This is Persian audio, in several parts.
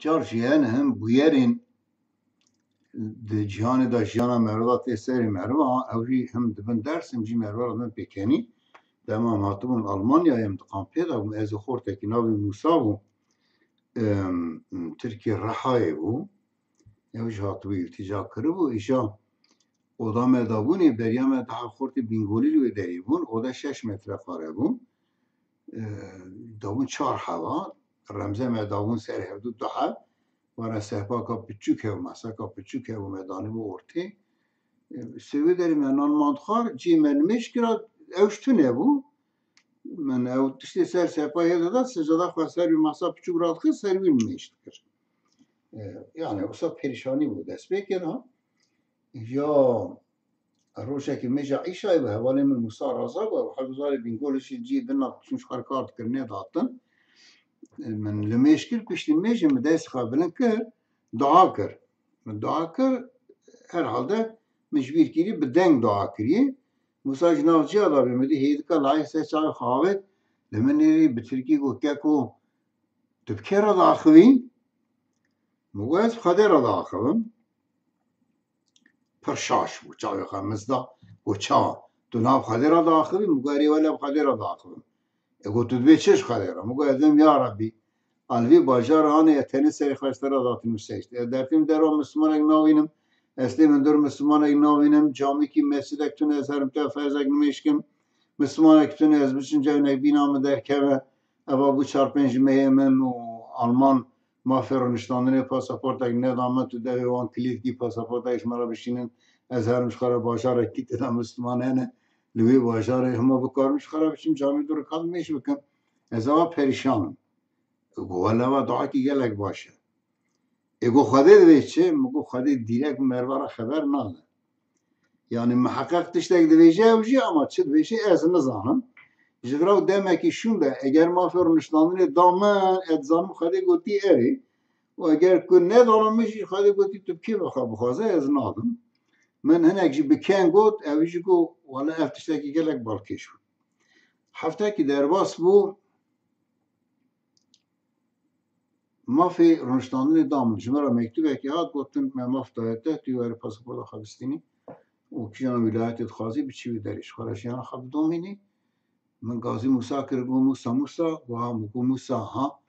جارشیان هم بویرین جهان دا جهان مروات سری مروا اوی هم دبن درسم جی مروا دم بکنی دما هاتون آلمانیا هم دقام پیدا و از خورده که ناوی موسا و ترکیه رحای بو اوش هاتوی التجا کرده بو ایشا oda me dabûnê beriya me daha xortê bîngolî wê derê bûn, oda 6 metre xare bûn. Dabûn 4 heva, remze me dabûn ser hevdû du hev, were sehpaka piçûk hev, mesaka piçûk hev û me danîbû ortê. Sêwê derê me nanmandxwar, cî me nimêjkira ew ji tune bû. Min ew tiştê ser sehpayê de da secada xwe ser wî mesa piçûk radixist, ser wî nimêj dikir. Yani wisa perîşanî bû destpêkê da. Ya روشکی میشه ایشای به حوالی من موسی رازا و حضار بینگولشی جی دنا چون شکار کارت کرنه داتن من لمیشکل پشتی میشه مدرس خابلن کر دعا کر من دعا کر هر حالده مجبور کری بدنگ دعا کریه موسی جنازی آلا بیمدی هید که لای سه چای خواهد لمنی بترکی کو که کو تبکر داخوی موز خدا را داخویم پرشاش بو چاوی خمسدا و چا تو ناف خدیر را داخلی مگاری ولی خدیر را داخلم اگه تو دوی چش خدیر را مگه ادم یا ربی آنوی باجار هانی اتنی سری خواستر را داتیم سیشت درتیم در رو مسلمان اگ ناوینم اصلی من در مسلمان اگ ناوینم جامی کی مسجد اکتون از هرم تا فرز اگ نمیشکم مسلمان اکتون از بچن جای نبینام در که اوا بو 4-5 ماه من و آلمان مافر نشتاندن پاسپورت اگه ندامه تو دوان کلید کی پاسپورت اگه شما را بشینن از هرمش خراب باشار کی تدام مسلمانه نه لوی باشار همه بکارمش خراب بشیم جامعه دور کال میش بکن از آوا پریشانم گوالا و دعا کی گلک باشه اگه خدا دوی چه مگه خدا دیرک مروارا خبر ناده یعنی محقق تشتک دویجه اوجی اما چه دویجه از نزانم جدراو دمکی شونده اگر مافر نشتاندن دامن ادزانم خدا گوتی اری و اگر که ندارم میشی خواهی گویی تو کی بخوازه از نادم من هنگ جی بکن گوت اویجی گو والا افتشتاکی گلک بالکش بود هفته که در باس بو مافی رونشتاندن دامن جمعه مکتوب اکی هات گوتن من ماف دایته توی پاسپورت خوابستینی و کیان ولایت خازی بچی بدریش خارشیان خواب دومینی من گازی موسا کرگو موسا و هم موسا ها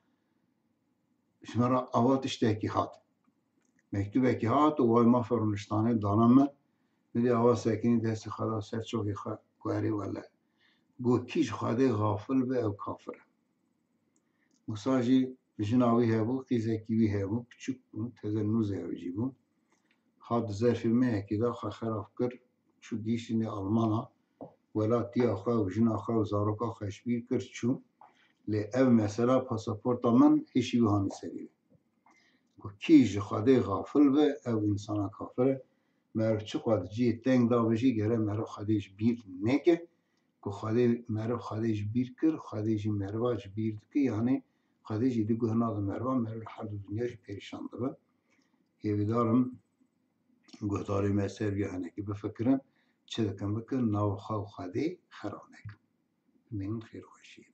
شمارا آواتش تاکی هات مکتوب کی هات و وای ما فرونشتانه دانم میدی آوا سکنی دست خدا سر چوکی کواری ولا گو کیش خواده غافل به او کافره مساجی جناوی هبو قیزه کیوی هبو کچک تزن نوزه هبو جیبو هات ظرف مه که دا خراب کر چو دیشینه آلمانا ولا تی آخوا و جن آخوا و زاروکا خشبیر کر چون لی او مثلا پاسپورتا من هیچی بهانی سریه کیش خواده غافل به او انسان کافره مرو چه خواهد جی تنگ دا بشی گره مرو خودش بیر نکه که خواده مرو خودش بیر کر خودش مرواج بیر که یعنی خودش ایدی گهناد مروا مرو هر دو دنیاش پریشان ده یه بیدارم گهداری مسیر یعنی که بفکرن چه دکن بکن ناو خواه خواده خرانه کن من خیر خوشی